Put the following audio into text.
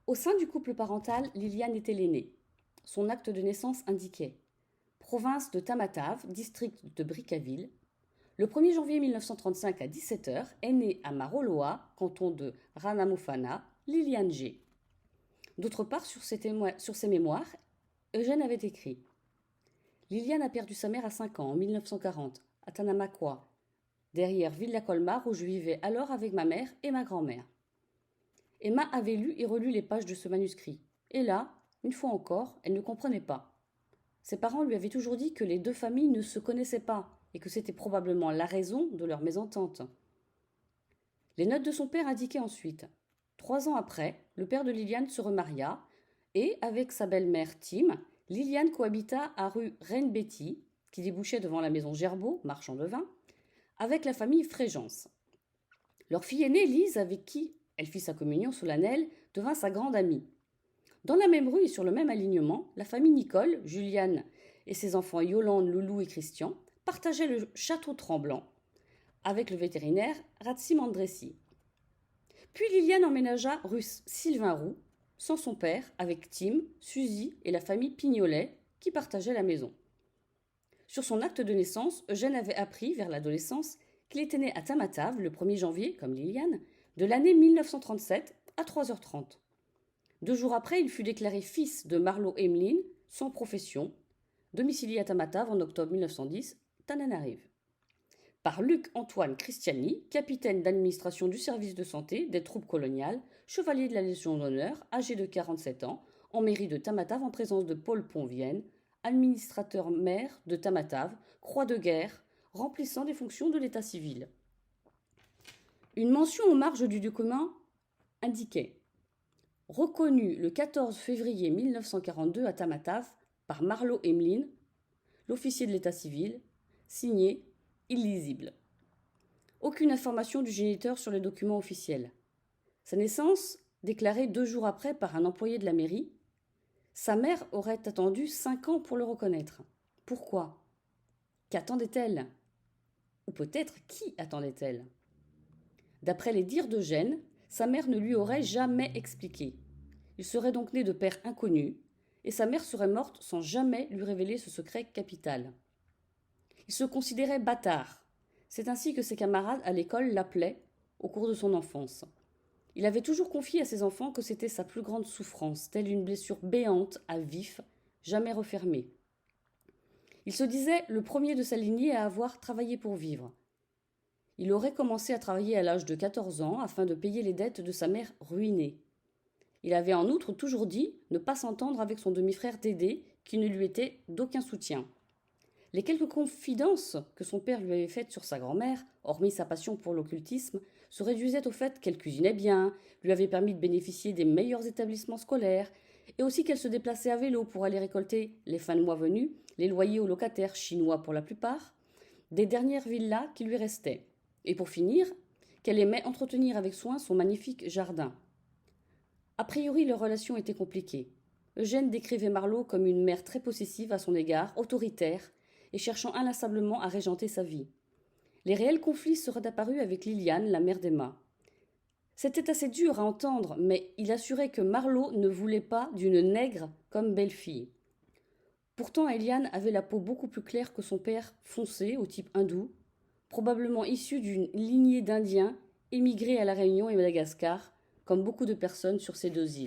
Au sein du couple parental, Liliane était l'aînée. Son acte de naissance indiquait province de Tamatave, district de Brickaville. Le 1er janvier 1935 à 17 heures est née à Maroloa, canton de Ranamufana, Liliane G. D'autre part, sur ses mémoires, Eugène avait écrit Liliane a perdu sa mère à 5 ans, en 1940, à Tanamakwa, derrière Villa Colmar où je vivais alors avec ma mère et ma grand-mère. Emma avait lu et relu les pages de ce manuscrit. Et là, une fois encore, elle ne comprenait pas. Ses parents lui avaient toujours dit que les deux familles ne se connaissaient pas et que c'était probablement la raison de leur mésentente. Les notes de son père indiquaient ensuite 3 ans après, le père de Liliane se remaria et, avec sa belle-mère Tim, Liliane cohabita à rue Reine-Betty, qui débouchait devant la maison Gerbeau, marchand de vin, avec la famille Frégence. Leur fille aînée, Lise, avec qui elle fit sa communion solennelle, devint sa grande amie. Dans la même rue et sur le même alignement, la famille Nicole, Juliane et ses enfants Yolande, Loulou et Christian partageaient le château Tremblant avec le vétérinaire Ratsim Andressi. Puis Liliane emménagea rue Sylvain Roux, sans son père, avec Tim, Suzy et la famille Pignolet qui partageaient la maison. Sur son acte de naissance, Eugène avait appris, vers l'adolescence, qu'il était né à Tamatave le 1er janvier, comme Liliane, de l'année 1937 à 3h30. 2 jours après, il fut déclaré fils de Marlo Emeline, sans profession, domicilié à Tamatave en octobre 1910, Tananarive. Par Luc-Antoine Christiani, capitaine d'administration du service de santé des troupes coloniales, chevalier de la Légion d'honneur, âgé de 47 ans, en mairie de Tamatave en présence de Paul Ponvienne, administrateur maire de Tamatave, croix de guerre, remplissant des fonctions de l'état civil. Une mention aux marges du document indiquait reconnu le 14 février 1942 à Tamatave par Marlo Emeline, l'officier de l'état civil, signé illisible. Aucune information du géniteur sur les documents officiels. Sa naissance, déclarée 2 jours après par un employé de la mairie, sa mère aurait attendu 5 ans pour le reconnaître. Pourquoi? Qu'attendait-elle? Ou peut-être qui attendait-elle? D'après les dires d'Eugène, sa mère ne lui aurait jamais expliqué. Il serait donc né de père inconnu, et sa mère serait morte sans jamais lui révéler ce secret capital. Il se considérait bâtard. C'est ainsi que ses camarades à l'école l'appelaient au cours de son enfance. Il avait toujours confié à ses enfants que c'était sa plus grande souffrance, telle une blessure béante à vif, jamais refermée. Il se disait le premier de sa lignée à avoir travaillé pour vivre. Il aurait commencé à travailler à l'âge de 14 ans afin de payer les dettes de sa mère ruinée. Il avait en outre toujours dit ne pas s'entendre avec son demi-frère Dédé, qui ne lui était d'aucun soutien. Les quelques confidences que son père lui avait faites sur sa grand-mère, hormis sa passion pour l'occultisme, se réduisaient au fait qu'elle cuisinait bien, lui avait permis de bénéficier des meilleurs établissements scolaires, et aussi qu'elle se déplaçait à vélo pour aller récolter, les fins de mois venus, les loyers aux locataires chinois pour la plupart, des dernières villas qui lui restaient. Et pour finir, qu'elle aimait entretenir avec soin son magnifique jardin. A priori, leur relation était compliquée. Eugène décrivait Marlo comme une mère très possessive à son égard, autoritaire, et cherchant inlassablement à régenter sa vie. Les réels conflits seraient apparus avec Liliane, la mère d'Emma. C'était assez dur à entendre, mais il assurait que Marlo ne voulait pas d'une nègre comme belle-fille. Pourtant, Eliane avait la peau beaucoup plus claire que son père, foncé, au type hindou, probablement issu d'une lignée d'Indiens émigrés à La Réunion et Madagascar, comme beaucoup de personnes sur ces 2 îles.